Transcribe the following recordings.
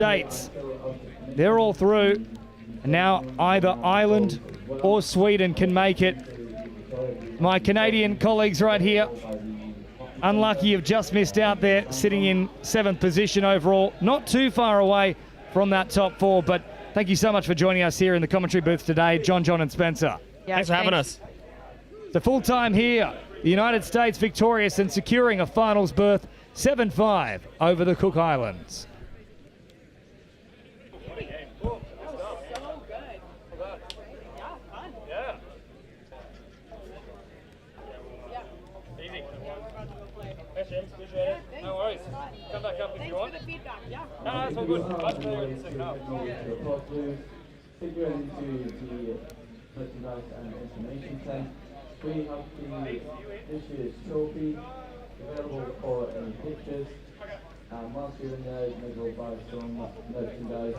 States. They're all through. And now either Ireland or Sweden can make it. My Canadian colleagues right here, unlucky, have just missed out there, sitting in 7th position overall. Not too far away from that top 4, but thank you so much for joining us here in the commentary booth today, John and Spencer. Yeah, thanks for having us. So full time here, the United States victorious and securing a finals berth, 7-5 over the Cook Islands. No worries. Come back up if you want. No, that's all good. Much better in the second half. Take you into the merchandise and information tent. We have this year's trophy available for any pictures. And whilst you're in there, you may go buy some merchandise.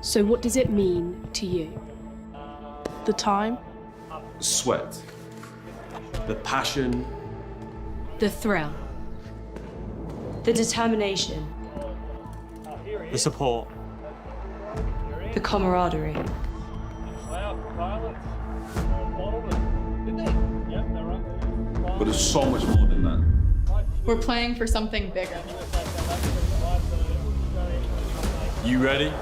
So what does it mean to you? The time, sweat, the passion, the thrill, the determination, The support. the camaraderie. but there's so much more than that. We're playing for something bigger. You ready?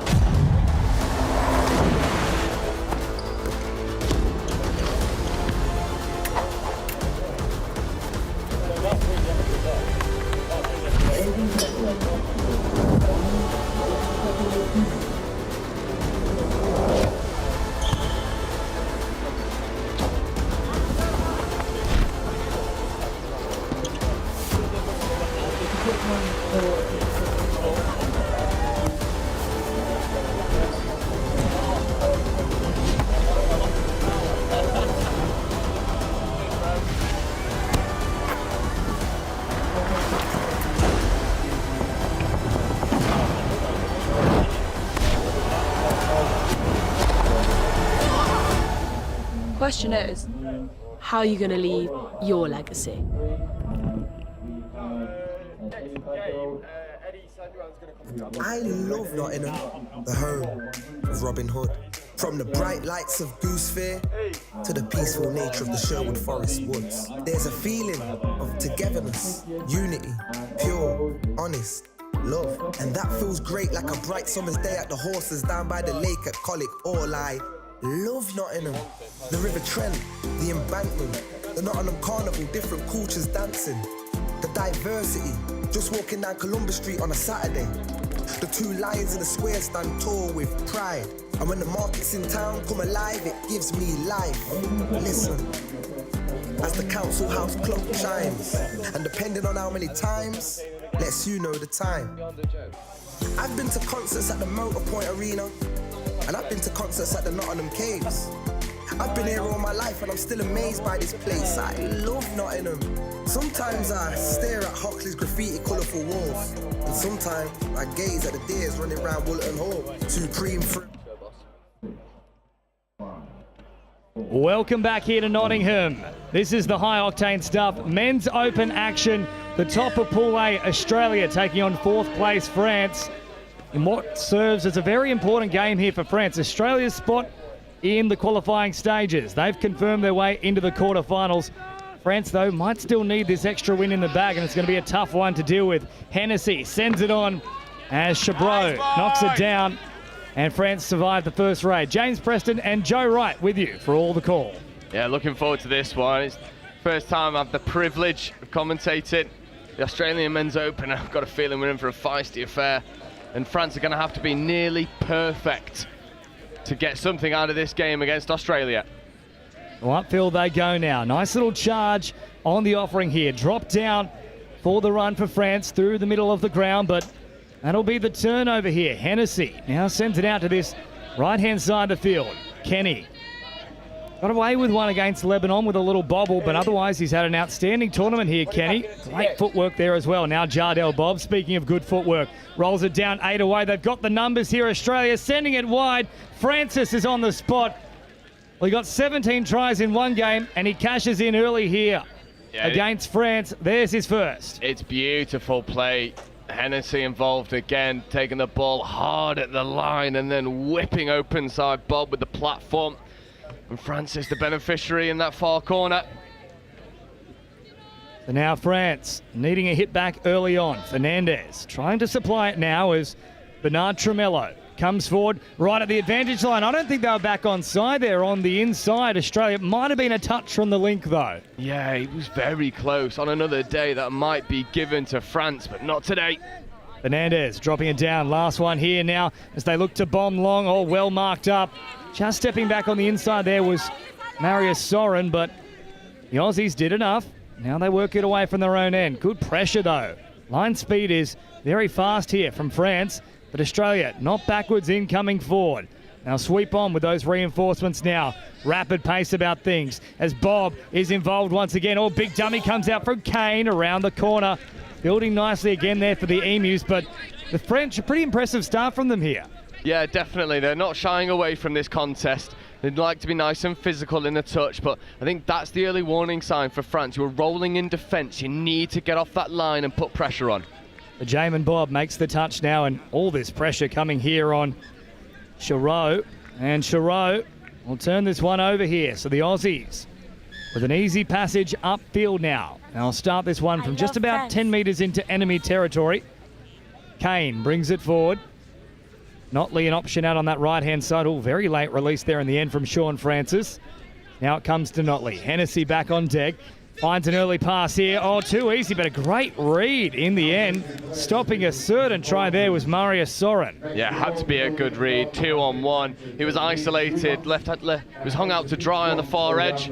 Question is, how are you going to leave your legacy? I love Nottingham, the home of Robin Hood. From the bright lights of Goose Fair to the peaceful nature of the Sherwood Forest woods, there's a feeling of togetherness, unity, pure, honest, love. And that feels great like a bright summer's day at the horses down by the lake at Colic. All I love Nottingham. The River Trent, the embankment, the Nottingham Carnival, different cultures dancing, the diversity, just walking down Columbus Street on a Saturday. The two lions in the square stand tall with pride. And when the market's in town come alive, it gives me life. Listen, as the council house clock chimes, and depending on how many times, lets you know the time. I've been to concerts at the Motor Point Arena, and I've been to concerts at the Nottingham Caves. I've been here all my life and I'm still amazed by this place. I love Nottingham. Sometimes I stare at Hockley's graffiti colourful walls, and sometimes I gaze at the deers running around Woolton Hall. Supreme fruit. Welcome back here to Nottingham. This is the high octane stuff. Men's Open action. The top of Pool A, Australia taking on 4th place France in what serves as a very important game here for France. Australia's spot in the qualifying stages. They've confirmed their way into the quarterfinals. France, though, might still need this extra win in the bag, and it's going to be a tough one to deal with. Hennessy sends it on as Chabreau knocks it down, and France survived the first raid. James Preston and Joe Wright with you for all the call. Yeah, looking forward to this one. It's the first time I've the privilege of commentating the Australian Men's Open. I've got a feeling we're in for a feisty affair, and France are going to have to be nearly perfect to get something out of this game against Australia. Well, upfield they go now. Nice little charge on the offering here. Drop down for the run for France through the middle of the ground, but that'll be the turnover here. Hennessy now sends it out to this right-hand side of the field. Kenny Got away with one against Lebanon with a little bobble, but otherwise he's had an outstanding tournament here, Kenny. Great footwork there as well. Now Jardel Bob, speaking of good footwork, rolls it down 8 away. They've got the numbers here. Australia sending it wide. Francis is on the spot. Well, he got 17 tries in one game, and he cashes in early here against France. There's his first. It's beautiful play. Hennessy involved again, taking the ball hard at the line and then whipping open side Bob with the platform. And Francis, the beneficiary in that far corner. So now France needing a hit back early on. Fernandez trying to supply it now as Bernard Tremello comes forward right at the advantage line. I don't think they were back on side there on the inside. Australia might have been a touch from the link though. Yeah, he was very close. On another day that might be given to France, but not today. Fernandez dropping it down. Last one here now as they look to bomb long. Oh, well marked up. Just stepping back on the inside there was Marius Soren, but the Aussies did enough. Now they work it away from their own end. Good pressure though. Line speed is very fast here from France, but Australia not backwards in, coming forward. Now sweep on with those reinforcements now. Rapid pace about things as Bob is involved once again. Oh, big dummy comes out from Kane around the corner. Building nicely again there for the Emus, but the French, a pretty impressive start from them here. Yeah, definitely. They're not shying away from this contest. They'd like to be nice and physical in the touch, but I think that's the early warning sign for France. You're rolling in defence. You need to get off that line and put pressure on. Jamin Bob makes the touch now, and all this pressure coming here on Chirot. And Chirot will turn this one over here. So the Aussies with an easy passage upfield now. And I'll start this one from just about 10 metres into enemy territory. Kane brings it forward. Notley an option out on that right-hand side. Oh, very late release there in the end from Sean Francis. Now it comes to Notley. Hennessy back on deck. Finds an early pass here. Oh, too easy, but a great read in the end. Stopping a certain try there was Marius Soren. Yeah, had to be a good read. 2-on-1. He was isolated. Left. He was hung out to dry on the far edge.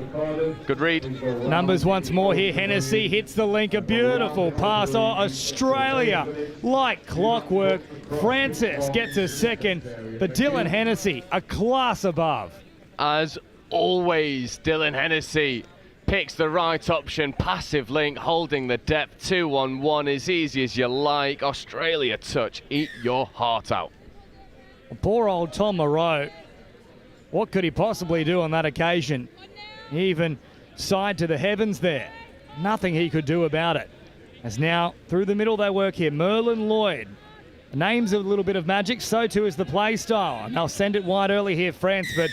Good read. Numbers once more here. Hennessy hits the link. A beautiful pass. Oh, Australia, like clockwork. Francis gets a second, but Dylan Hennessy, a class above. As always, Dylan Hennessy picks the right option, passive link, holding the depth. 2-on-1, as easy as you like. Australia touch, eat your heart out. Well, poor old Tom Moreau, what could he possibly do on that occasion? He even sighed to the heavens there. Nothing he could do about it. As now, through the middle they work here. Merlin Lloyd. The name's a little bit of magic, so too is the play style. And they'll send it wide early here, France, but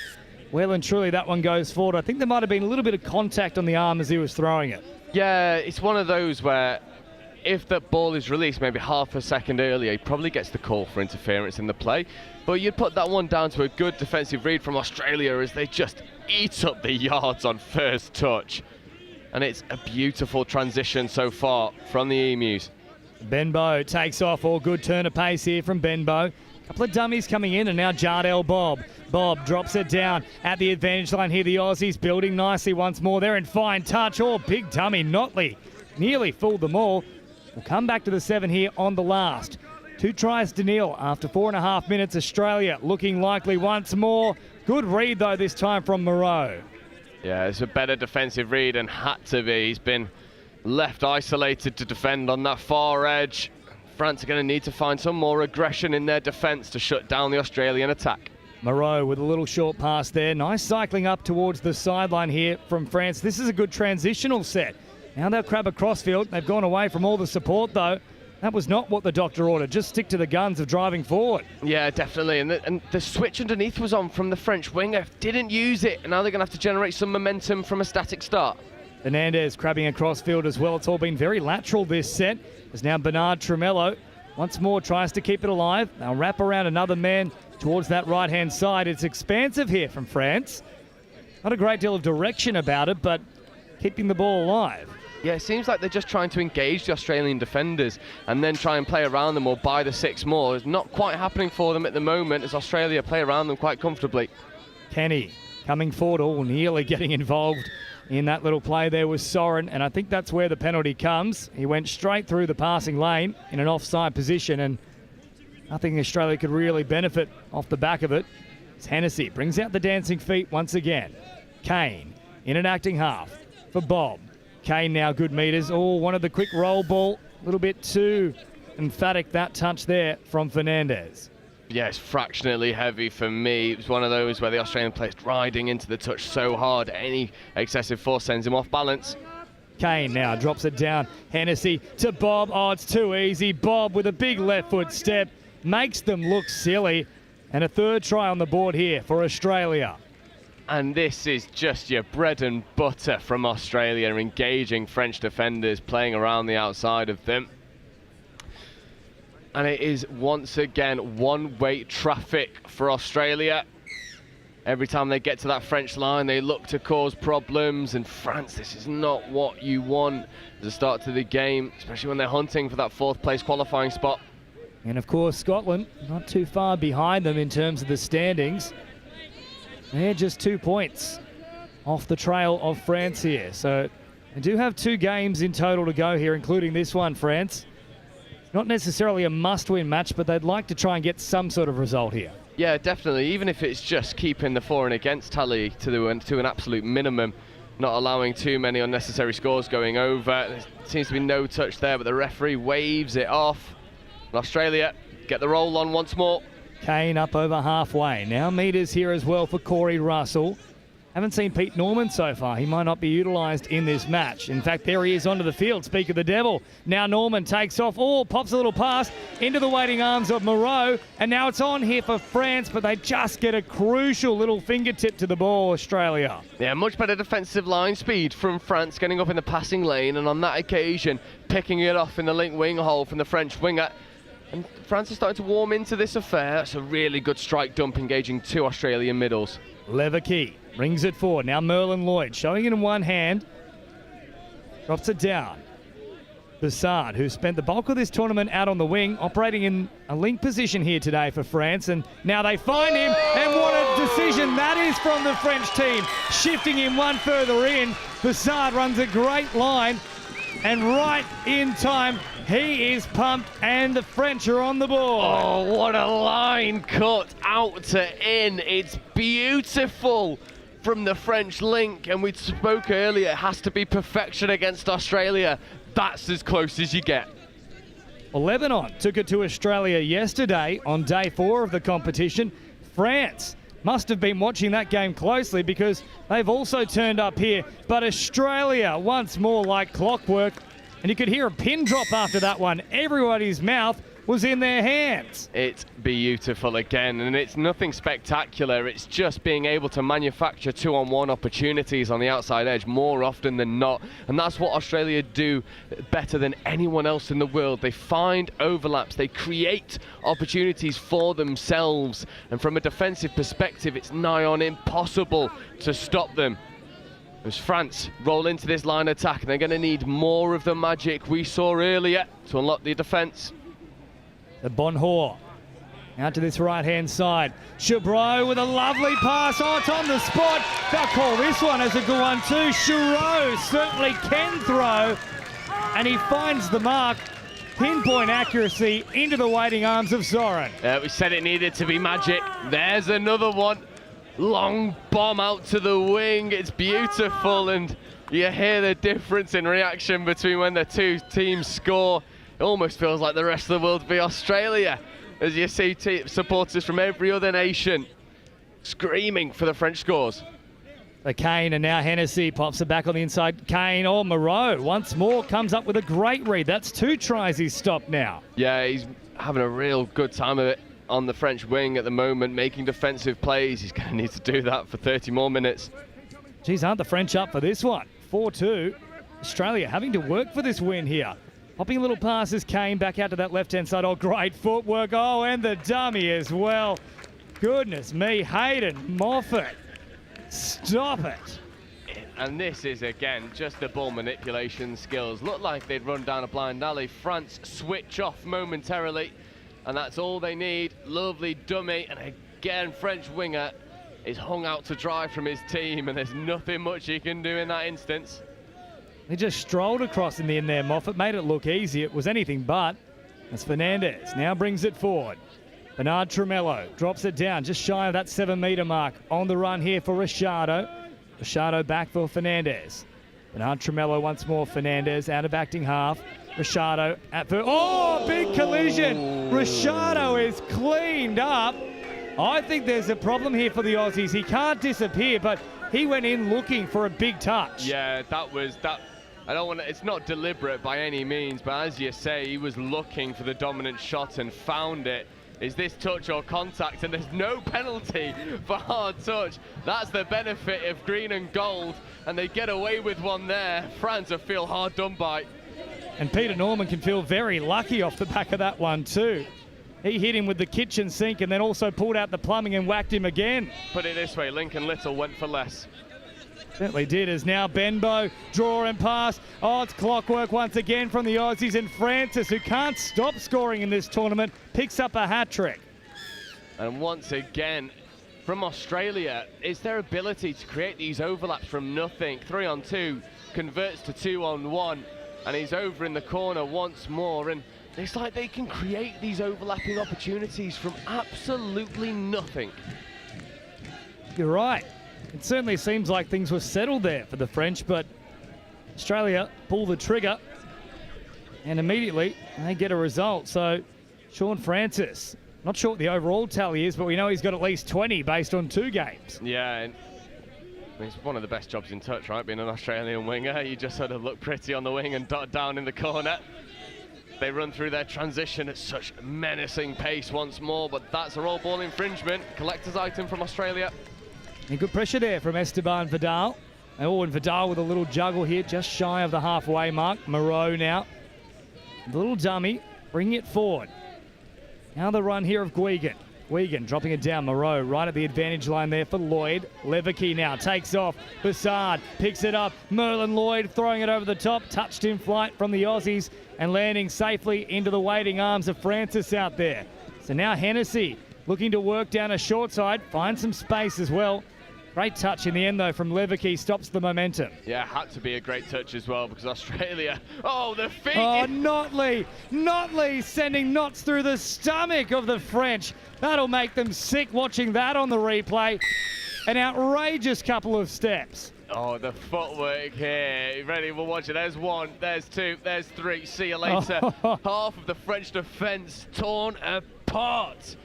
well and truly that one goes forward. I think there might have been a little bit of contact on the arm as he was throwing it. Yeah, it's one of those where if the ball is released maybe half a second earlier, he probably gets the call for interference in the play. But you'd put that one down to a good defensive read from Australia as they just eat up the yards on first touch. And it's a beautiful transition so far from the Emus. Benbow takes off. All good turn of pace here from Benbow. Couple of dummies coming in, and now Jardel Bob. Bob drops it down at the advantage line here. The Aussies building nicely once more. They're in fine touch. Oh, big dummy. Notley nearly fooled them all. We'll come back to the 7 here on the last. 2 tries to nil after 4.5 minutes. Australia looking likely once more. Good read, though, this time from Moreau. Yeah, it's a better defensive read and had to be. He's been left isolated to defend on that far edge. France are going to need to find some more aggression in their defence to shut down the Australian attack. Moreau with a little short pass there. Nice cycling up towards the sideline here from France. This is a good transitional set. Now they'll crab a crossfield. They've gone away from all the support, though. That was not what the doctor ordered. Just stick to the guns of driving forward. Yeah, definitely. And the switch underneath was on from the French winger. Didn't use it. And now they're going to have to generate some momentum from a static start. Fernandez crabbing a crossfield as well. It's all been very lateral this set. As now Bernard Tremello once more tries to keep it alive. They'll wrap around another man towards that right-hand side. It's expansive here from France. Not a great deal of direction about it, but keeping the ball alive. Yeah, it seems like they're just trying to engage the Australian defenders and then try and play around them or buy the 6 more. It's not quite happening for them at the moment as Australia play around them quite comfortably. Kenny coming forward, all nearly getting involved in that little play there was Soren, and I think that's where the penalty comes. He went straight through the passing lane in an offside position, and nothing Australia could really benefit off the back of it. As Hennessy brings out the dancing feet once again. Kane in an acting half for Bob. Kane now good metres. Oh, wanted the quick roll ball. A little bit too emphatic, that touch there from Fernandez. Yes, fractionally heavy for me. It was one of those where the Australian player's riding into the touch so hard, any excessive force sends him off balance. Kane now drops it down. Hennessy to Bob. Oh, it's too easy. Bob with a big left foot step makes them look silly. And a third try on the board here for Australia. And this is just your bread and butter from Australia, engaging French defenders, playing around the outside of them. And it is once again one-way traffic for Australia. Every time they get to that French line, they look to cause problems. And France, this is not what you want as a start to the game, especially when they're hunting for that fourth place qualifying spot. And of course, Scotland not too far behind them in terms of the standings. They're just 2 points off the trail of France here. So they do have 2 games in total to go here, including this one, France. Not necessarily a must-win match, but they'd like to try and get some sort of result here. Yeah, definitely. Even if it's just keeping the for and against tally to an absolute minimum, not allowing too many unnecessary scores going over. There seems to be no touch there, but the referee waves it off. And Australia get the roll on once more. Kane up over halfway. Now meters here as well for Corey Russell. Haven't seen Pete Norman so far. He might not be utilised in this match. In fact, there he is onto the field. Speak of the devil. Now Norman takes off. Oh, pops a little pass into the waiting arms of Moreau. And now it's on here for France, but they just get a crucial little fingertip to the ball, Australia. Yeah, much better defensive line speed from France, getting up in the passing lane, and on that occasion, picking it off in the link wing hole from the French winger. And France is starting to warm into this affair. It's a really good strike dump, engaging 2 Australian middles. Leverkey brings it forward. Now Merlin Lloyd showing it in one hand. Drops it down. Bassard, who spent the bulk of this tournament out on the wing, operating in a link position here today for France. And now they find him. And what a decision that is from the French team. Shifting him one further in. Bassard runs a great line. And right in time, he is pumped, and the French are on the board. Oh, what a line cut out to in. It's beautiful from the French link, and we spoke earlier, it has to be perfection against Australia. That's as close as you get. Well, Lebanon took it to Australia yesterday on day 4 of the competition. France must have been watching that game closely because they've also turned up here. But Australia, once more like clockwork, and you could hear a pin drop after that one. Everybody's mouth was in their hands. It's beautiful again, and it's nothing spectacular. It's just being able to manufacture 2-on-1 opportunities on the outside edge more often than not. And that's what Australia do better than anyone else in the world. They find overlaps, they create opportunities for themselves. And from a defensive perspective, it's nigh on impossible to stop them. As France roll into this line attack, and they're going to need more of the magic we saw earlier to unlock the defence. The Bonheur out to this right-hand side. Chabreau with a lovely pass. Oh, it's on the spot. They'll call this one as a good one too. Chabreau certainly can throw, and he finds the mark. Pinpoint accuracy into the waiting arms of Soren. We said it needed to be magic. There's another one. Long bomb out to the wing. It's beautiful, and you hear the difference in reaction between when the two teams score. It almost feels like the rest of the world be Australia, as you see supporters from every other nation screaming for the French scores. The Kane, and now Hennessy pops it back on the inside. Kane or Moreau once more comes up with a great read. That's 2 tries he's stopped now. Yeah, he's having a real good time of it on the French wing at the moment, making defensive plays. He's going to need to do that for 30 more minutes. Geez, aren't the French up for this one? 4-2. Australia having to work for this win here. Popping little passes, Kane back out to that left-hand side. Oh, great footwork. Oh, and the dummy as well. Goodness me, Hayden Moffat. Stop it. And this is, again, just the ball manipulation skills. Looked like they'd run down a blind alley. France switch off momentarily, and that's all they need. Lovely dummy, and again, French winger is hung out to dry from his team, and there's nothing much he can do in that instance. He just strolled across in the end there, Moffat. Made it look easy. It was anything but. As Fernandez now brings it forward. Bernard Tremello drops it down, just shy of that 7-metre mark. On the run here for Ricciardo. Ricciardo back for Fernandez. Bernard Tremello once more. Fernandez out of acting half. Ricciardo at first. Oh, big collision. Ricciardo is cleaned up. I think there's a problem here for the Aussies. He can't disappear, but he went in looking for a big touch. Yeah, that was that. I don't want to, it's not deliberate by any means, but as you say, he was looking for the dominant shot and found it. Is this touch or contact? And there's no penalty for hard touch. That's the benefit of green and gold, and they get away with one there. France will feel hard done by. And Peter Norman can feel very lucky off the back of that one too. He hit him with the kitchen sink and then also pulled out the plumbing and whacked him again. Put it this way, Lincoln Little went for less. Certainly did, as now Benbow, draw and pass. Oh, it's clockwork once again from the Aussies, and Francis, who can't stop scoring in this tournament, picks up a hat-trick. And once again, from Australia, it's their ability to create these overlaps from nothing. 3-on-2 converts to 2-on-1, and he's over in the corner once more, and it's like they can create these overlapping opportunities from absolutely nothing. You're right. It certainly seems like things were settled there for the French, but Australia pull the trigger and immediately they get a result. So Sean Francis, not sure what the overall tally is, but we know he's got at least 20 based on 2 games. Yeah, and it's one of the best jobs in touch, right? Being an Australian winger, you just sort of look pretty on the wing and dot down in the corner. They run through their transition at such menacing pace once more, but that's a roll ball infringement. Collector's item from Australia. And good pressure there from Esteban Vidal. Oh, and Vidal with a little juggle here, just shy of the halfway mark. Moreau now. The little dummy, bringing it forward. Now the run here of Guigan. Guigan dropping it down. Moreau right at the advantage line there for Lloyd. Leverkey now takes off. Bassard picks it up. Merlin Lloyd throwing it over the top. Touched in flight from the Aussies and landing safely into the waiting arms of Francis out there. So now Hennessy looking to work down a short side. Find some space as well. Great touch in the end, though, from Leverkey. Stops the momentum. Yeah, had to be a great touch as well, because Australia... Oh, the feet! Oh, Notley! Notley sending knots through the stomach of the French. That'll make them sick watching that on the replay. An outrageous couple of steps. Oh, the footwork here. Ready, we'll watch it. There's 1, there's 2, there's 3. See you later. Half of the French defence torn apart.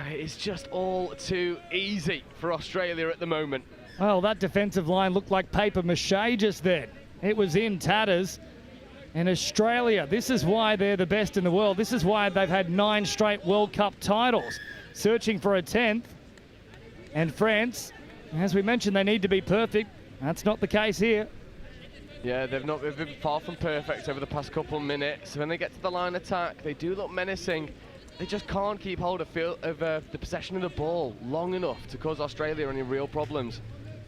It's just all too easy for Australia at the moment. Well, that defensive line looked like paper mache just then. It was in tatters. And Australia, this is why they're the best in the world. This is why they've had 9 straight World Cup titles, searching for a 10th. And France, as we mentioned, they need to be perfect. That's not the case here. Yeah, they've been far from perfect over the past couple of minutes. When they get to the line attack, they do look menacing. They just can't keep hold of the possession of the ball long enough to cause Australia any real problems.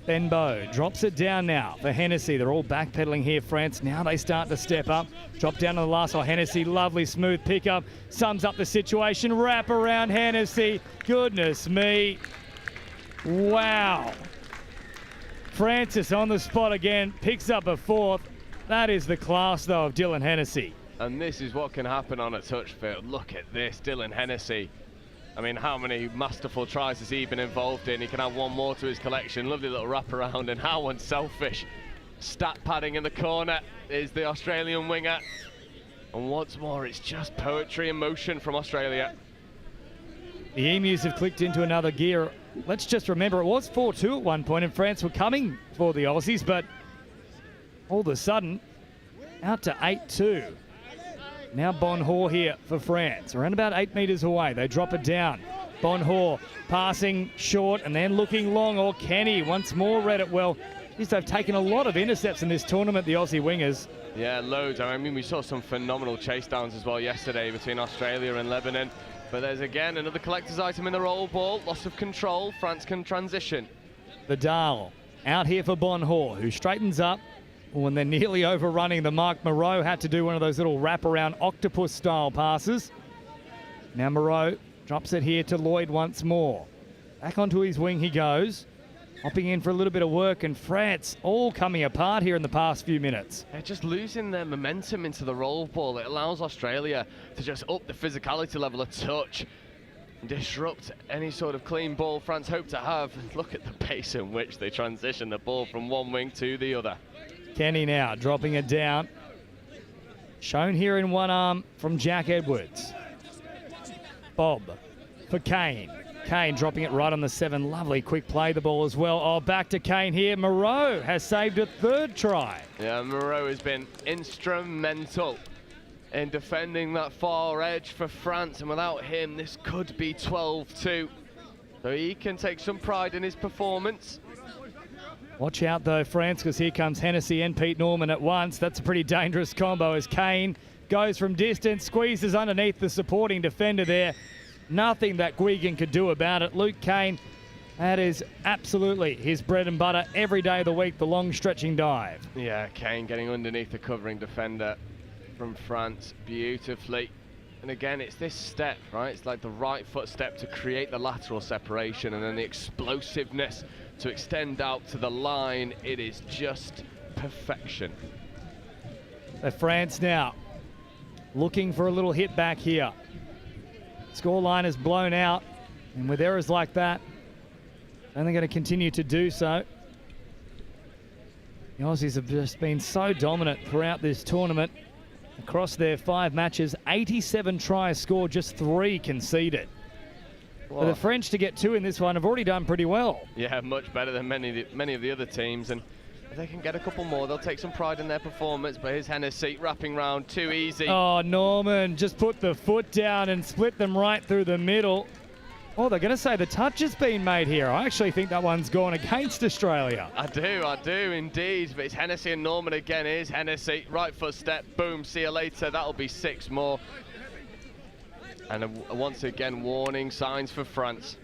Benbow drops it down now for Hennessy. They're all backpedaling here, France. Now they start to step up. Drop down to the last one. Hennessy, lovely smooth pickup. Sums up the situation. Wrap around Hennessy. Goodness me. Wow. Francis on the spot again. Picks up a 4th. That is the class, though, of Dylan Hennessy. And this is what can happen on a touch field. Look at this, Dylan Hennessy. I mean, how many masterful tries has he been involved in? He can have 1 more to his collection. Lovely little wraparound, and how unselfish. Stat padding in the corner is the Australian winger. And once more, it's just poetry in motion from Australia. The Emus have clicked into another gear. Let's just remember, it was 4-2 at one point, and France were coming for the Aussies, but all of a sudden, out to 8-2. Now Bonhor here for France, around about 8 metres away. They drop it down. Bonhor passing short and then looking long. Or Kenny once more read it well. They've taken a lot of intercepts in this tournament, the Aussie wingers. Yeah, loads. I mean, we saw some phenomenal chase downs as well yesterday between Australia and Lebanon. But there's again another collector's item in the roll ball. Loss of control. France can transition. Vidal out here for Bonhor, who straightens up. When they're nearly overrunning the mark, Moreau had to do one of those little wraparound octopus-style passes. Now Moreau drops it here to Lloyd once more. Back onto his wing he goes. Hopping in for a little bit of work, and France all coming apart here in the past few minutes. They're just losing their momentum into the roll ball. It allows Australia to just up the physicality level a touch. disrupt any sort of clean ball France hope to have. Look at the pace in which they transition the ball from one wing to the other. Kenny now dropping it down. Shown here in one arm from Jack Edwards. Bob for Kane. Kane dropping it right on the 7. Lovely quick play the ball as well. Oh, back to Kane here. Moreau has saved a 3rd try. Yeah, Moreau has been instrumental in defending that far edge for France, and without him this could be 12-2. So he can take some pride in his performance. Watch out though, France, because here comes Hennessy and Pete Norman at once. That's a pretty dangerous combo as Kane goes from distance, squeezes underneath the supporting defender there. Nothing that Guigan could do about it. Luke Kane, that is absolutely his bread and butter every day of the week, the long stretching dive. Yeah, Kane getting underneath the covering defender from France beautifully. And again, it's this step, right? It's like the right foot step to create the lateral separation, and then the explosiveness to extend out to the line. It is just perfection. France now looking for a little hit back here. Scoreline is blown out, and with errors like that, only going to continue to do so. The Aussies have just been so dominant throughout this tournament. Across their 5 matches, 87 tries scored, just 3 conceded. For the French to get 2 in this one have already done pretty well. Yeah, much better than many of the other teams, and if they can get a couple more, they'll take some pride in their performance. But here's Hennessy wrapping round, too easy. Oh, Norman just put the foot down and split them right through the middle. Oh, they're going to say the touch has been made here. I actually think that one's gone against Australia. I do indeed. But it's Hennessy and Norman again. Here's Hennessy, right foot step, boom, see you later. That'll be 6 more. And once again, warning signs for France.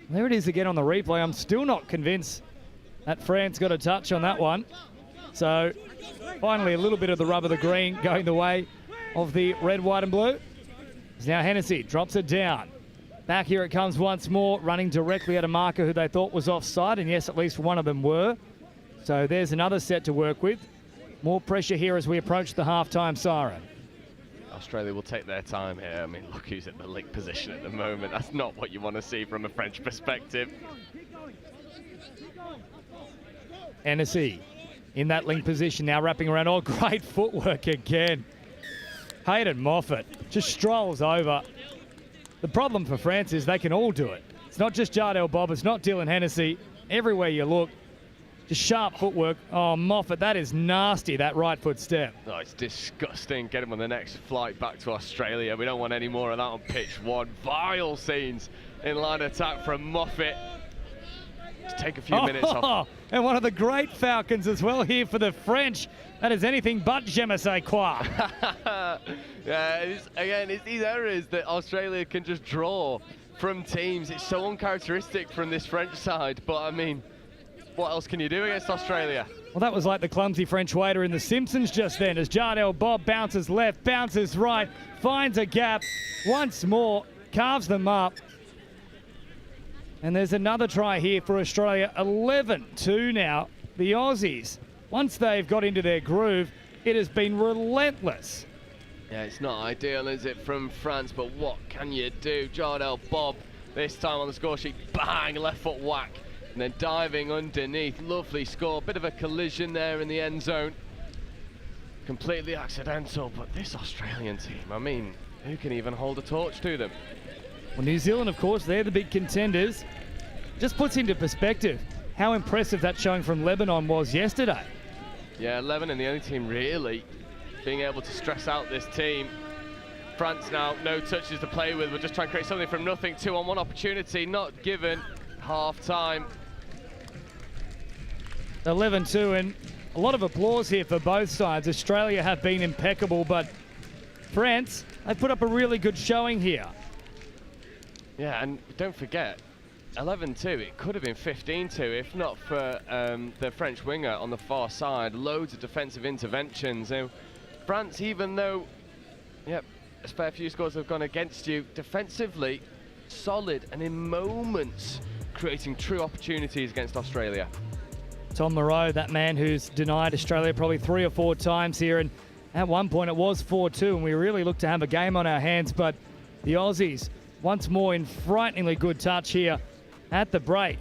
There it is again on the replay. I'm still not convinced that France got a touch on that one. So finally a little bit of the rub of the green going the way of the red, white and blue. Now Hennessy drops it down. Back here it comes once more, running directly at a marker who they thought was offside, and yes, at least one of them were. So there's another set to work with. More pressure here as we approach the half-time siren. Australia will take their time here. I mean, look who's in the link position at the moment. That's not what you want to see from a French perspective. Hennessy in that link position now, wrapping around. Oh, great footwork again. Hayden Moffat just strolls over. The problem for France is they can all do it. It's not just Jardel Bob, it's not Dylan Hennessy. Everywhere you look, just sharp footwork. Oh, Moffat, that is nasty, that right foot step. Oh, it's disgusting. Get him on the next flight back to Australia. We don't want any more of that on pitch 1. Vile scenes in line attack from Moffat. Just take a few minutes off. And one of the great Falcons as well here for the French. That is anything but je ne sais quoi. Yeah, it's these errors that Australia can just draw from teams. It's so uncharacteristic from this French side, but I mean, what else can you do against Australia? Well, that was like the clumsy French waiter in The Simpsons just then, as Jardel Bob bounces left, bounces right, finds a gap, once more, carves them up. And there's another try here for Australia, 11-2 now. The Aussies, once they've got into their groove, it has been relentless. Yeah, it's not ideal, is it, from France, but what can you do? Jardel Bob, this time on the score sheet, bang, left foot whack, and then diving underneath. Lovely score, bit of a collision there in the end zone. Completely accidental, but this Australian team, I mean, who can even hold a torch to them? Well, New Zealand, of course, they're the big contenders. Just puts into perspective how impressive that showing from Lebanon was yesterday. Yeah, Lebanon, the only team really being able to stress out this team. France now, no touches to play with. We'll just try and create something from nothing. 2-on-1 opportunity, not given. Half-time. 11-2, and a lot of applause here for both sides. Australia have been impeccable, but France, they put up a really good showing here. Yeah, and don't forget, 11-2, it could have been 15-2 if not for the French winger on the far side. Loads of defensive interventions. Now, France, even though, yep, a fair few scores have gone against you, defensively solid and in moments creating true opportunities against Australia. Tom Moreau, that man who's denied Australia probably 3 or 4 times here, and at one point it was 4-2, and we really looked to have a game on our hands, but the Aussies once more in frighteningly good touch here at the break.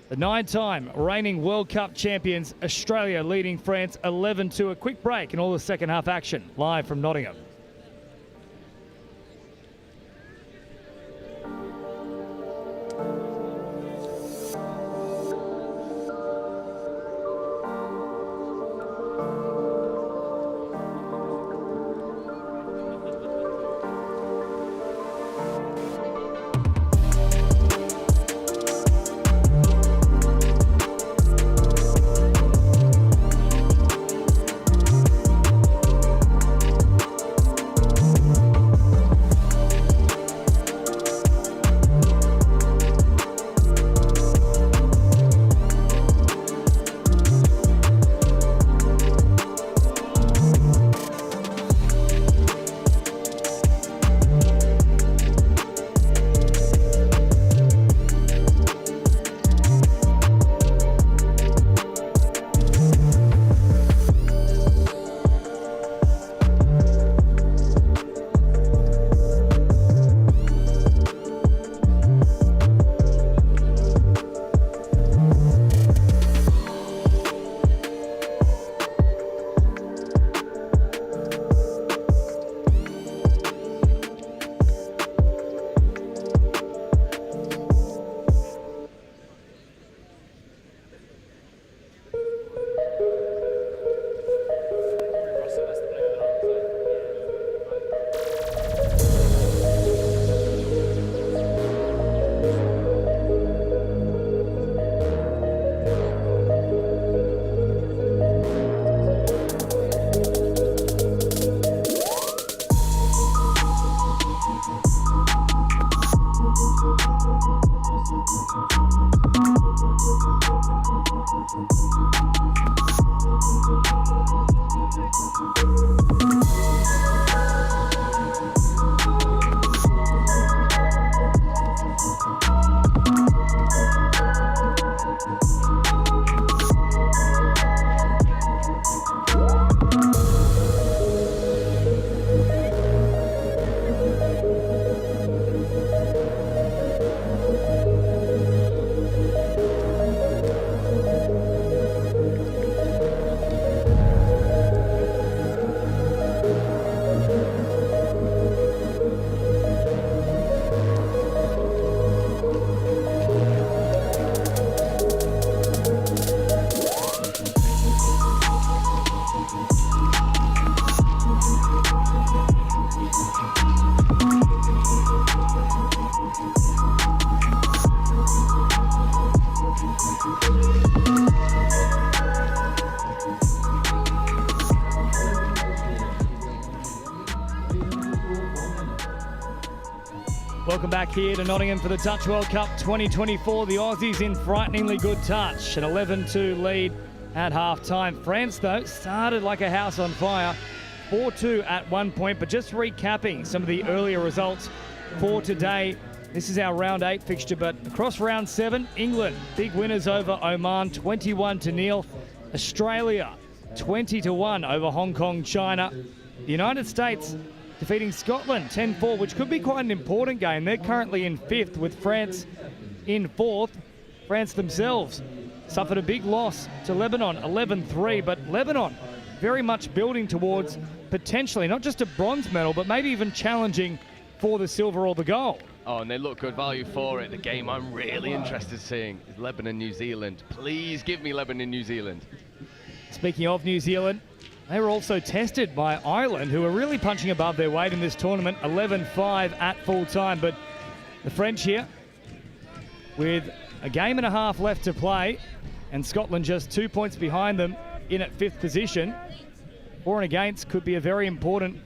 The 9-time reigning World Cup champions, Australia leading France 11-2. A quick break and all the second half action live from Nottingham. Welcome back here to Nottingham for the Touch World Cup 2024. The Aussies in frighteningly good touch. An 11-2 lead at half-time. France, though, started like a house on fire. 4-2 at one point, but just recapping some of the earlier results for today. This is our round 8 fixture, but across round 7, England, big winners over Oman, 21-0. Australia, 20-1 over Hong Kong, China. The United States defeating Scotland 10-4, which could be quite an important game. They're currently in 5th with France in 4th. France themselves suffered a big loss to Lebanon, 11-3, but Lebanon very much building towards potentially not just a bronze medal, but maybe even challenging for the silver or the gold. Oh, and they look good value for it. The game I'm really interested in seeing is Lebanon-New Zealand. Please give me Lebanon-New Zealand. Speaking of New Zealand, they were also tested by Ireland, who are really punching above their weight in this tournament, 11-5 at full time. But the French here, with a game and a half left to play, and Scotland just 2 points behind them in at 5th position. For and against could be a very important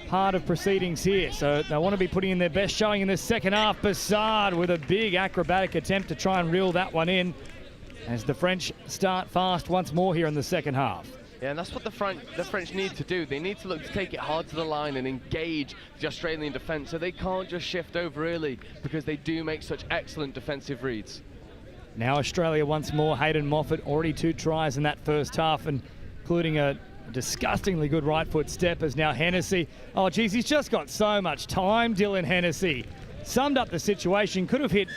part of proceedings here. So they want to be putting in their best showing in the second half. Bassard with a big acrobatic attempt to try and reel that one in as the French start fast once more here in the second half. Yeah, and that's what the French need to do. They need to look to take it hard to the line and engage the Australian defence, so they can't just shift over early because they do make such excellent defensive reads. Now Australia once more. Hayden Moffat already 2 tries in that first half, including a disgustingly good right foot step as now Hennessy. Oh, geez, he's just got so much time, Dylan Hennessy. summed up the situation, could have hit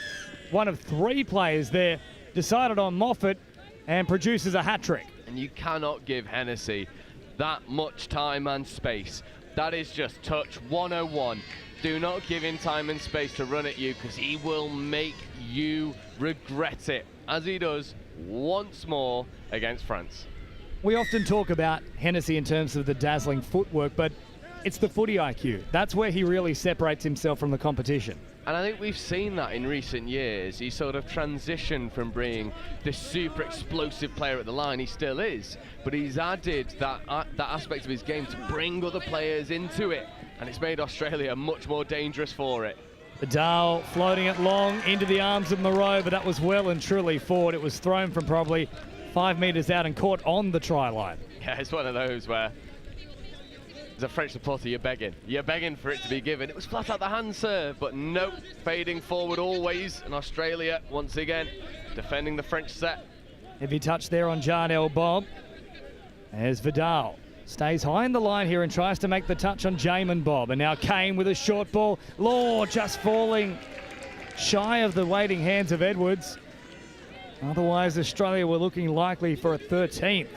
one of 3 players there, decided on Moffat, and produces a hat-trick. And you cannot give Hennessy that much time and space. That is just touch 101. Do not give him time and space to run at you, because he will make you regret it, as he does once more against France. We often talk about Hennessy in terms of the dazzling footwork, but it's the footy IQ. That's where he really separates himself from the competition. And I think we've seen that in recent years. He sort of transitioned from being this super explosive player at the line. He still is, but he's added that aspect of his game to bring other players into it, and it's made Australia much more dangerous for it. Vidal floating it long into the arms of Moreau, but that was well and truly forward. It was thrown from probably 5 metres out and caught on the try line. Yeah, it's one of those where, as a French supporter, you're begging for it to be given. It was flat out the hand serve, but nope, fading forward always. And Australia, once again, defending the French set. Heavy touch there on Jardel Bob. As Vidal stays high in the line here and tries to make the touch on Jamin Bob. And now Kane with a short ball. Law just falling shy of the waiting hands of Edwards. Otherwise, Australia were looking likely for a 13th.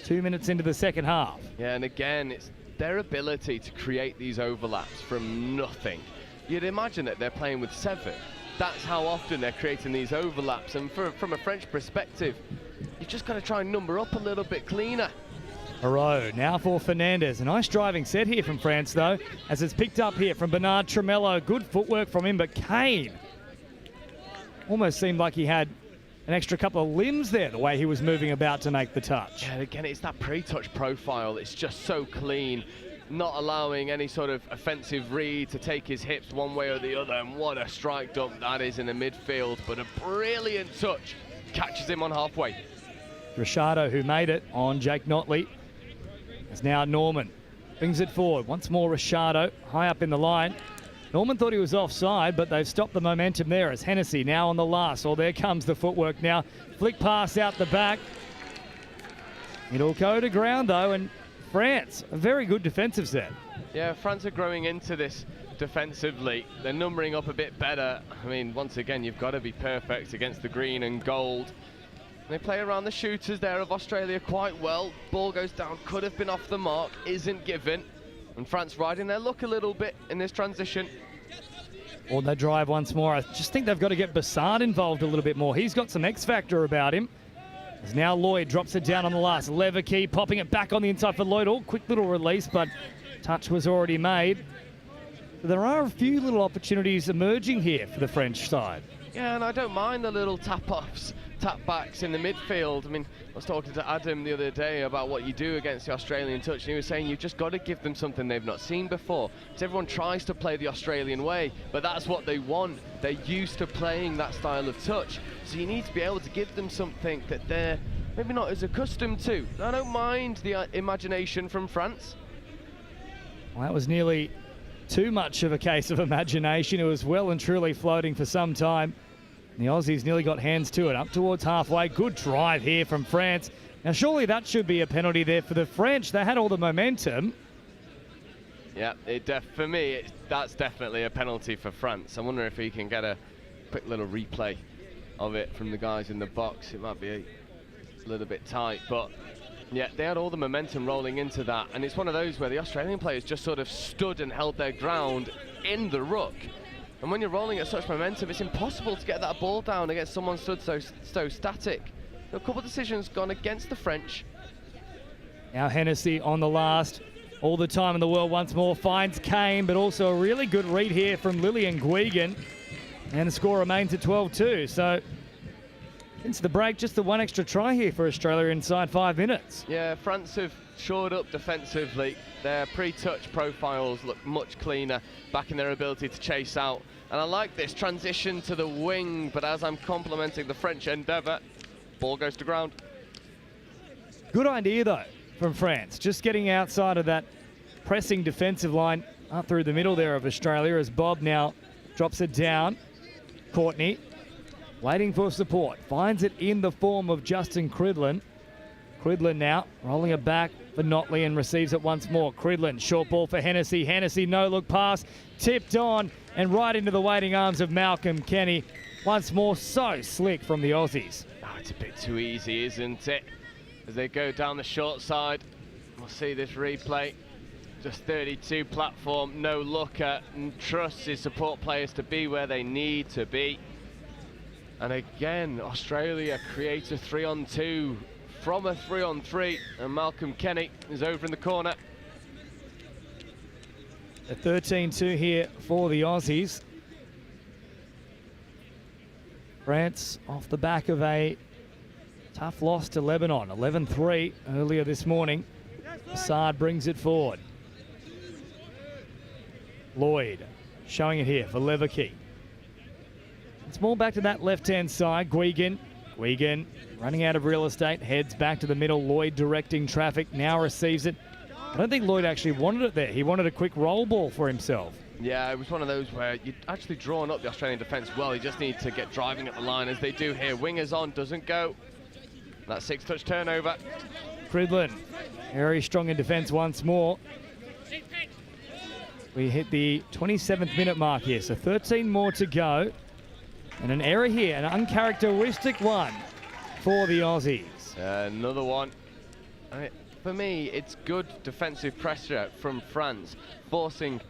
2 minutes into the second half. Yeah, and again, it's their ability to create these overlaps from nothing. You'd imagine that they're playing with 7. That's how often they're creating these overlaps. And from a French perspective, you've just got to try and number up a little bit cleaner. Moreau now for Fernandez. A nice driving set here from France, though, as it's picked up here from Bernard Tremello. Good footwork from him, but Kane almost seemed like he had an extra couple of limbs there, the way he was moving about to make the touch. Yeah, and again, it's that pre-touch profile. It's just so clean, not allowing any sort of offensive read to take his hips one way or the other. And what a strike dump that is in the midfield, but a brilliant touch. Catches him on halfway. Ricciardo, who made it on Jake Notley, is now Norman. Brings it forward. Once more Ricciardo, high up in the line. Norman thought he was offside, but they've stopped the momentum there as Hennessy now on the last. Oh, there comes the footwork now. Flick pass out the back. It'll go to ground, though, and France, a very good defensive set. Yeah, France are growing into this defensively. They're numbering up a bit better. I mean, once again, you've got to be perfect against the green and gold. They play around the shooters there of Australia quite well. Ball goes down, could have been off the mark, isn't given. And France riding their luck a little bit in this transition. Or they drive once more. I just think they've got to get Bassard involved a little bit more. He's got some X factor about him. As now Lloyd drops it down on the last. Leverkey popping it back on the inside for Lloyd. Oh, quick little release, but touch was already made. So there are a few little opportunities emerging here for the French side. Yeah, and I don't mind the little tap-offs, tap-backs in the midfield. I mean, I was talking to Adam the other day about what you do against the Australian touch, and he was saying you've just got to give them something they've not seen before. Because everyone tries to play the Australian way, but that's what they want. They're used to playing that style of touch. So you need to be able to give them something that they're maybe not as accustomed to. I don't mind the imagination from France. Well, that was nearly too much of a case of imagination. It was well and truly floating for some time. The Aussies nearly got hands to it, up towards halfway. Good drive here from France. Now, surely that should be a penalty there for the French. They had all the momentum. Yeah, for me, that's definitely a penalty for France. I wonder if he can get a quick little replay of it from the guys in the box. It might be a little bit tight, but yeah, they had all the momentum rolling into that. And it's one of those where the Australian players just sort of stood and held their ground in the ruck. And when you're rolling at such momentum, it's impossible to get that ball down against someone stood so static. A couple of decisions gone against the French. Now Hennessy on the last. All the time in the world once more. Finds Kane, but also a really good read here from Lillian Guigan. And the score remains at 12-2. So since the break, just the one extra try here for Australia inside 5 minutes. Yeah, France have shored up defensively. Their pre-touch profiles look much cleaner, back in their ability to chase out. And I like this transition to the wing, but as I'm complimenting the French endeavour, ball goes to ground. Good idea, though, from France. Just getting outside of that pressing defensive line up through the middle there of Australia as Bob now drops it down. Courtney waiting for support. Finds it in the form of Justin Cridlin. Cridlin now, rolling it back for Notley and receives it once more. Cridlin, short ball for Hennessy. Hennessy, no look pass, tipped on and right into the waiting arms of Malcolm Kenny. Once more, so slick from the Aussies. Oh, it's a bit too easy, isn't it? As they go down the short side, we'll see this replay. Just 32 platform, no looker, and trusts his support players to be where they need to be. And again, Australia creates a 3-on-2 from a 3-on-3, and Malcolm Kenny is over in the corner. A 13-2 here for the Aussies. France off the back of a tough loss to Lebanon, 11-3 earlier this morning. Assad brings it forward. Lloyd showing it here for Leverkey. It's more back to that left-hand side. Guigan running out of real estate, heads back to the middle. Lloyd directing traffic, now receives it. I don't think Lloyd actually wanted it there. He wanted a quick roll ball for himself. Yeah, it was one of those where you'd actually drawn up the Australian defence well. You just need to get driving at the line as they do here. Wingers on, doesn't go. That 6-touch turnover. Cridlin, very strong in defence once more. We hit the 27th minute mark here, so 13 more to go. And an error here, an uncharacteristic one for the Aussies. Another one. For me, it's good defensive pressure from France, forcing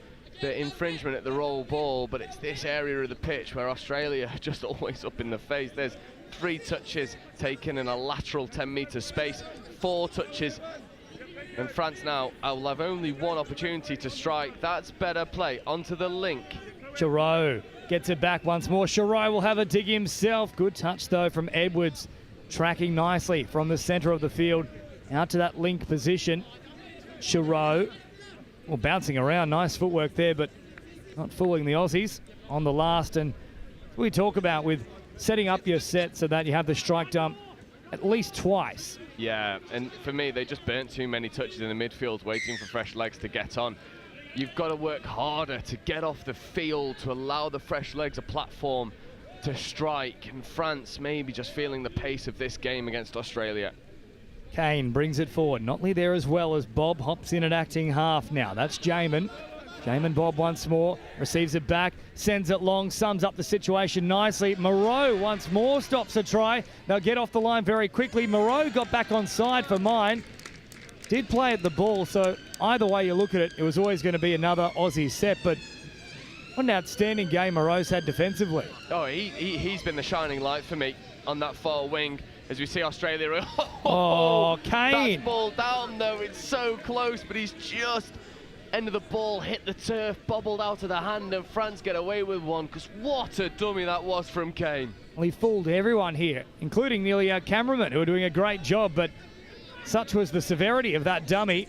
the infringement at the roll ball, but it's this area of the pitch where Australia are just always up in the face. There's 3 touches taken in a lateral 10-metre space, 4 touches. And France now will have only one opportunity to strike. That's better play. Onto the link. Giroux gets it back once more. Giroux will have a dig himself. Good touch, though, from Edwards. Tracking nicely from the centre of the field out to that link position. Giroux, well, bouncing around. Nice footwork there, but not fooling the Aussies on the last. And we talk about with setting up your set so that you have the strike dump at least twice. Yeah, and for me, they just burnt too many touches in the midfield, waiting for fresh legs to get on. You've got to work harder to get off the field, to allow the fresh legs a platform to strike. And France maybe just feeling the pace of this game against Australia. Kane brings it forward. Notley there as well as Bob hops in at acting half now. That's Jamin. Jamin Bob once more, receives it back, sends it long, sums up the situation nicely. Moreau once more stops a try. They'll get off the line very quickly. Moreau got back on side for mine. Did play at the ball, so either way you look at it, it was always going to be another Aussie set, but what an outstanding game Moreau's had defensively. Oh, he's been the shining light for me on that far wing as we see Australia. Oh, Kane. That's ball down though, it's so close, but he's just end of the ball, hit the turf, bobbled out of the hand, and France get away with one, because what a dummy that was from Kane. Well, he fooled everyone here, including nearly our cameramen, who are doing a great job, but such was the severity of that dummy.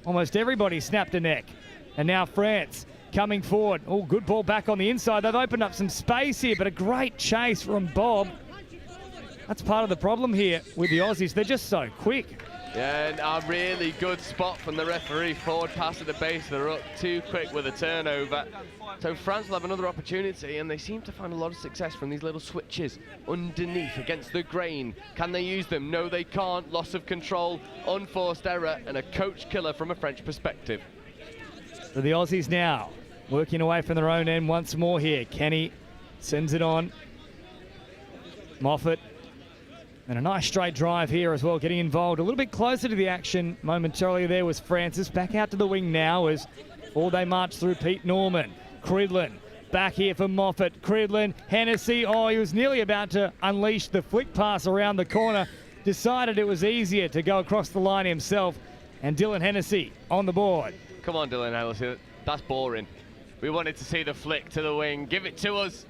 Almost everybody snapped a neck. And now France coming forward. Oh, good ball back on the inside. They've opened up some space here, but a great chase from Bob. That's part of the problem here with the Aussies. They're just so quick. Yeah, and a really good spot from the referee. Forward pass at the base of the ruck, too quick with a turnover. So France will have another opportunity, and they seem to find a lot of success from these little switches underneath against the grain. Can they use them? No, they can't. Loss of control, unforced error, and a coach killer from a French perspective. So the Aussies now working away from their own end once more here. Kenny sends it on. Moffat. And a nice straight drive here as well, getting involved. A little bit closer to the action momentarily there was Francis. Back out to the wing now as all they march through Pete Norman. Cridlin back here for Moffat. Cridlin, Hennessy. Oh, he was nearly about to unleash the flick pass around the corner. Decided it was easier to go across the line himself. And Dylan Hennessy on the board. Come on, Dylan Hennessy. That's boring. We wanted to see the flick to the wing. Give it to us.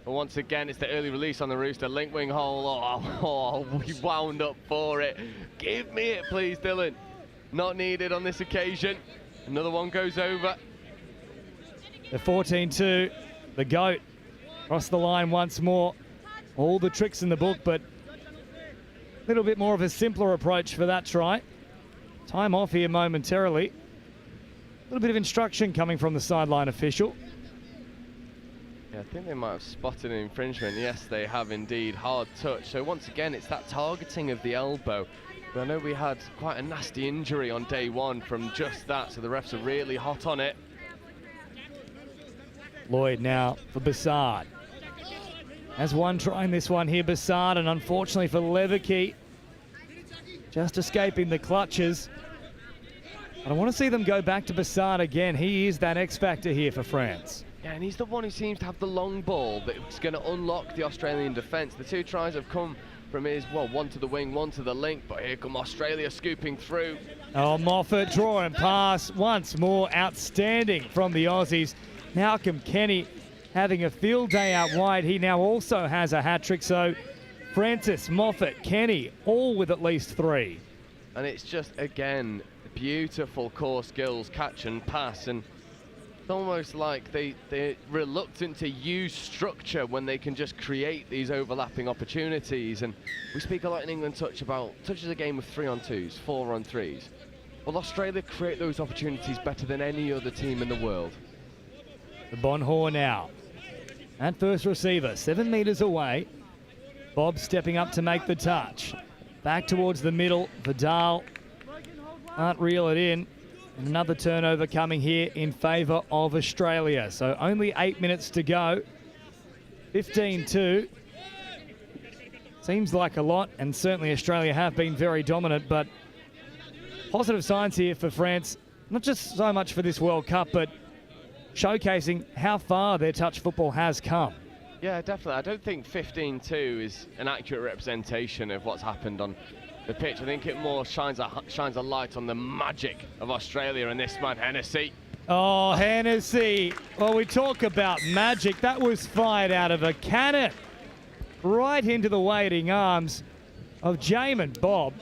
But once again, it's the early release on the Rooster. Link wing hole. Oh, we wound up for it. Give me it, please, Dylan. Not needed on this occasion. Another one goes over. The 14-2, the GOAT, across the line once more. All the tricks in the book, but a little bit more of a simpler approach for that try. Time off here momentarily. A little bit of instruction coming from the sideline official. Yeah, I think they might have spotted an infringement. Yes, they have indeed. Hard touch. So once again, it's that targeting of the elbow. But I know we had quite a nasty injury on day one from just that, so the refs are really hot on it. Lloyd now for Bassard. Has one trying this one here, Bassard, and unfortunately for Leverkey, just escaping the clutches. But I want to see them go back to Bassard again. He is that X factor here for France. Yeah, and he's the one who seems to have the long ball that's going to unlock the Australian defence. The two tries have come from his, well, one to the wing, one to the link, but here come Australia scooping through. Oh, Moffat draw and pass once more. Outstanding from the Aussies. Malcolm Kenny having a field day out wide. He now also has a hat-trick, so Francis, Moffat, Kenny, all with at least 3. And it's just, again, beautiful core skills, catch and pass, and it's almost like they're reluctant to use structure when they can just create these overlapping opportunities. And we speak a lot in England touch is a game with 3-on-2s, 4-on-3s. Well, Australia create those opportunities better than any other team in the world. The Bonhor now at first receiver, 7 metres away. Bob stepping up to make the touch. Back towards the middle. Vidal can't reel it in. And another turnover coming here in favour of Australia. So only 8 minutes to go. 15-2. Seems like a lot, and certainly Australia have been very dominant, but positive signs here for France. Not just so much for this World Cup, but showcasing how far their touch football has come. Yeah, definitely. I don't think 15-2 is an accurate representation of what's happened on the pitch. I think it more shines a light on the magic of Australia and this man, Hennessy. Oh, Hennessy. Well, we talk about magic. That was fired out of a cannon right into the waiting arms of Jamin Bob.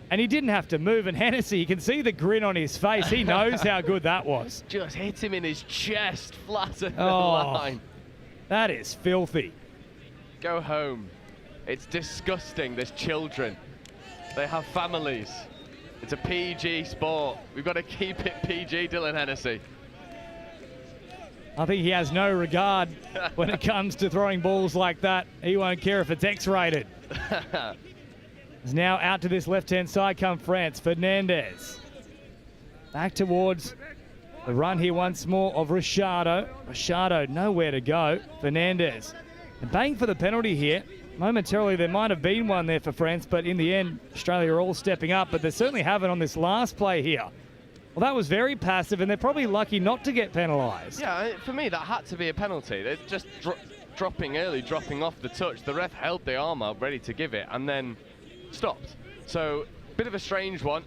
And he didn't have to move, and Hennessy, you can see the grin on his face. He knows how good that was. Just hit him in his chest, flat at the Oh, line. that is filthy. Go home. It's disgusting. There's children. They have families. It's a PG sport. We've got to keep it PG, Dylan Hennessy. I think he has no regard when it comes to throwing balls like that. He won't care if it's X-rated. Is now out to this left-hand side come France. Fernandez. Back towards the run here once more of Richardo. Richardo nowhere to go. Fernandez. And bang for the penalty here. Momentarily there might have been one there for France, but in the end Australia are all stepping up, but they certainly haven't on this last play here. Well, that was very passive, and they're probably lucky not to get penalised. Yeah, for me that had to be a penalty. They're just dropping early, dropping off the touch. The ref held the arm out ready to give it and then stopped. So, bit of a strange one.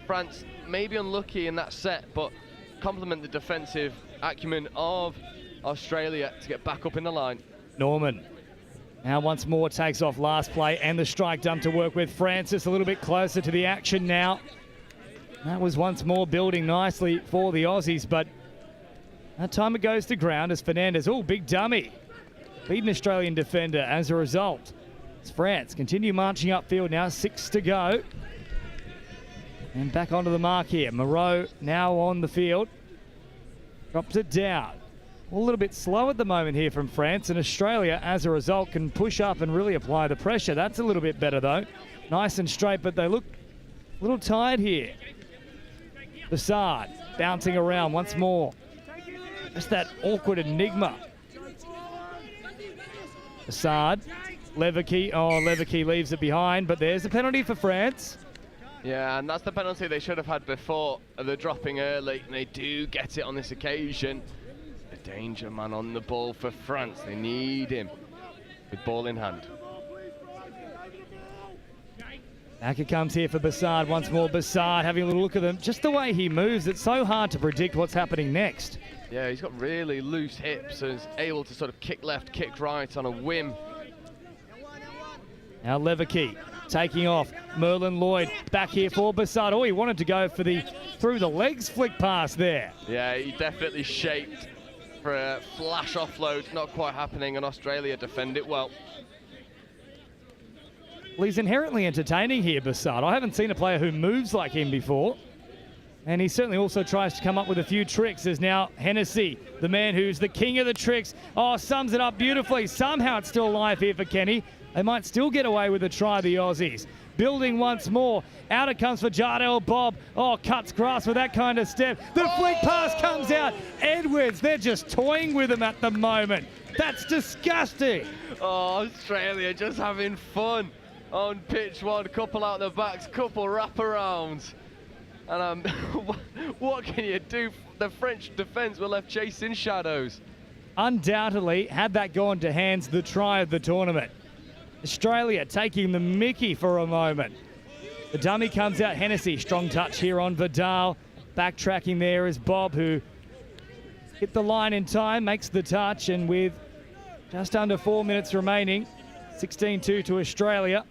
France maybe unlucky in that set, but compliment the defensive acumen of Australia to get back up in the line. Norman now once more takes off last play, and the strike done to work with. Francis a little bit closer to the action now. That was once more building nicely for the Aussies, but that time it goes to ground as Fernandez, oh, big dummy, beat an Australian defender as a result. As France continue marching upfield now, 6 to go. And back onto the mark here. Moreau now on the field. Drops it down. A little bit slow at the moment here from France, and Australia, as a result, can push up and really apply the pressure. That's a little bit better, though. Nice and straight, but they look a little tired here. Bassard bouncing around once more. Just that awkward enigma. Bassard. Leverkey, Leverkey leaves it behind, but there's a penalty for France. Yeah, and that's the penalty they should have had before. They're dropping early, and they do get it on this occasion. The danger man on the ball for France. They need him with ball in hand. Back it comes here for Bassard once more. Bassard having a little look at them. Just the way he moves, it's so hard to predict what's happening next. Yeah, he's got really loose hips and is able to sort of kick left, kick right on a whim. Now Leverkey taking off. Merlin Lloyd back here for Bassard. Oh, he wanted to go for the through the legs flick pass there. Yeah, he definitely shaped for a flash offload. Not quite happening, and Australia defend it well. Well, he's inherently entertaining here, Bassard. I haven't seen a player who moves like him before. And he certainly also tries to come up with a few tricks. There's now Hennessy, the man who's the king of the tricks. Oh, sums it up beautifully. Somehow it's still alive here for Kenny. They might still get away with a try, the Aussies. Building once more. Out it comes for Jardel Bob. Oh, cuts grass with that kind of step. The flick pass comes out. Edwards, they're just toying with him at the moment. That's disgusting. Oh, Australia just having fun on pitch one. Couple out the backs, couple wraparounds. And what can you do? The French defence were left chasing shadows. Undoubtedly, had that gone to hands, the try of the tournament. Australia taking the mickey for a moment. The dummy comes out. Hennessy, strong touch here on Vidal. Backtracking there is Bob, who hit the line in time, makes the touch, and with just under 4 minutes remaining, 16-2 to Australia.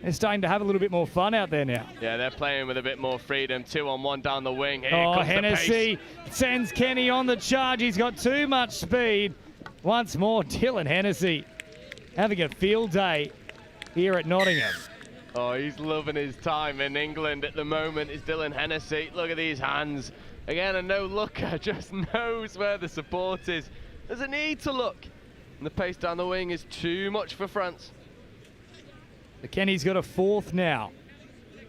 They're starting to have a little bit more fun out there now. Yeah, they're playing with a bit more freedom. 2-on-1 down the wing. Here oh, comes Hennessy the pace. sends Kenny on the charge. He's got too much speed. Once more, Dylan Hennessy having a field day here at Nottingham. Oh, he's loving his time in England at the moment. Is Dylan Hennessy. Look at these hands. Again, a no-looker, just knows where the support is. There's a need to look. And the pace down the wing is too much for France. Kenny's got a fourth now.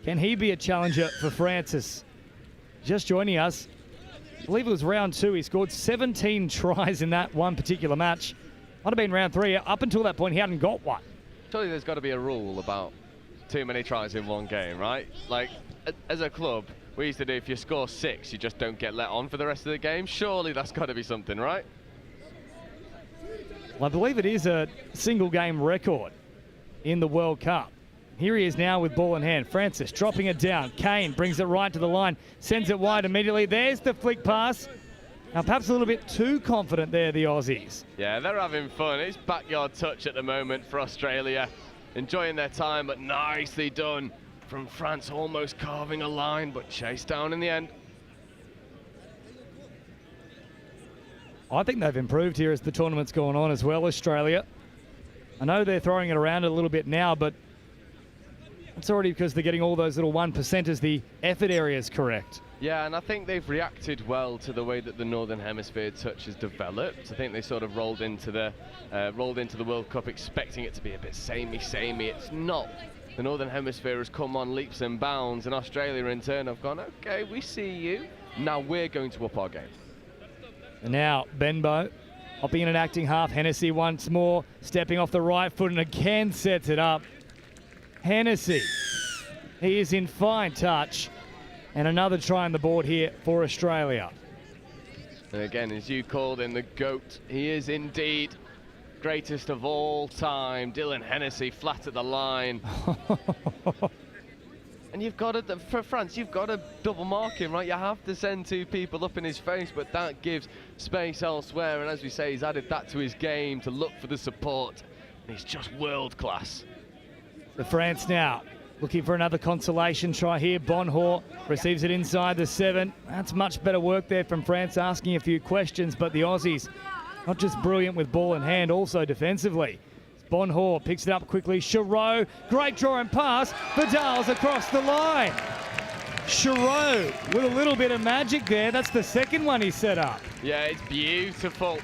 Can he be a challenger for Francis? Just joining us, I believe it was round 2. He scored 17 tries in that one particular match. Might have been round 3. Up until that point, he hadn't got one. Surely there's got to be a rule about too many tries in one game, right? Like, as a club, we used to do if you score 6, you just don't get let on for the rest of the game. Surely that's got to be something, right? Well, I believe it is a single game record in the World Cup. Here he is now with ball in hand. Francis dropping it down. Kane brings it right to the line, sends it wide immediately. There's the flick pass. Now perhaps a little bit too confident there, the Aussies. Yeah, they're having fun. It's backyard touch at the moment for Australia. Enjoying their time, but nicely done from France, almost carving a line, but chased down in the end. I think they've improved here as the tournament's gone on as well, Australia. I know they're throwing it around a little bit now, but it's already because they're getting all those little 1%ers, the effort areas correct. Yeah, and I think they've reacted well to the way that the Northern Hemisphere touch has developed. I think they sort of rolled into the World Cup expecting it to be a bit samey. It's not. The Northern Hemisphere has come on leaps and bounds, and Australia in turn have gone, okay, we see you. Now we're going to up our game. And now Benbow hopping in and acting half. Hennessy once more, stepping off the right foot and again sets it up. Hennessy, he is in fine touch. And another try on the board here for Australia. And again, as you called him, the GOAT, he is indeed greatest of all time. Dylan Hennessy flat at the line. And you've got to, for France, you've got to double mark him, right? You have to send 2 people up in his face, but that gives space elsewhere. And as we say, he's added that to his game to look for the support. And he's just world class. The France now looking for another consolation try here. Bonhor receives it inside the 7. That's much better work there from France, asking a few questions, but the Aussies not just brilliant with ball in hand, also defensively. Bonhor picks it up quickly. Chirot, great draw and pass. Vidal's across the line. Chirot with a little bit of magic there. That's the second one he set up. Yeah, it's beautiful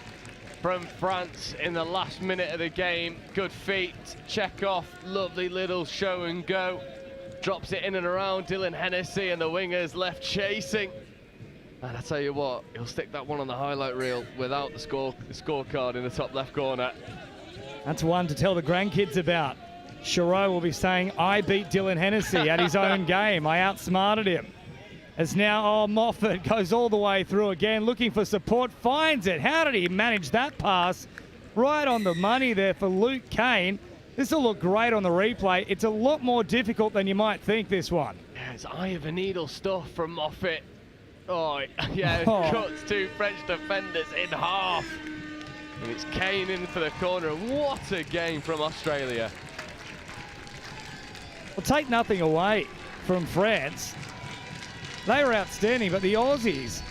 from France in the last minute of the game. Good feet, check off, lovely little show and go. Drops it in and around Dylan Hennessy, and the wingers left chasing. And I tell you what, he'll stick that one on the highlight reel without the scorecard in the top left corner. That's one to tell the grandkids about. Chirot will be saying, I beat Dylan Hennessy at his own game. I outsmarted him. As now, Moffat goes all the way through again, looking for support, finds it. How did he manage that pass? Right on the money there for Luke Kane. This will look great on the replay. It's a lot more difficult than you might think, this one. Yeah, it's eye of a needle stuff from Moffat. Oh, yeah, cuts 2 French defenders in half. And it's Kane in for the corner. What a game from Australia. Well, take nothing away from France. They were outstanding, but the Aussies,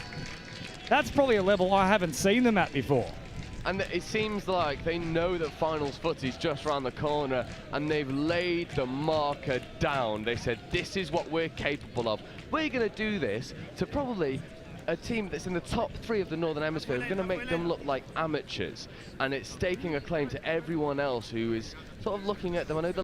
that's probably a level I haven't seen them at before. And it seems like they know that finals footy's just around the corner, and they've laid the marker down. They said, this is what we're capable of. We're going to do this to probably a team that's in the top 3 of the Northern Hemisphere. We're going to make them look like amateurs, and it's staking a claim to everyone else who is sort of looking at them. I know the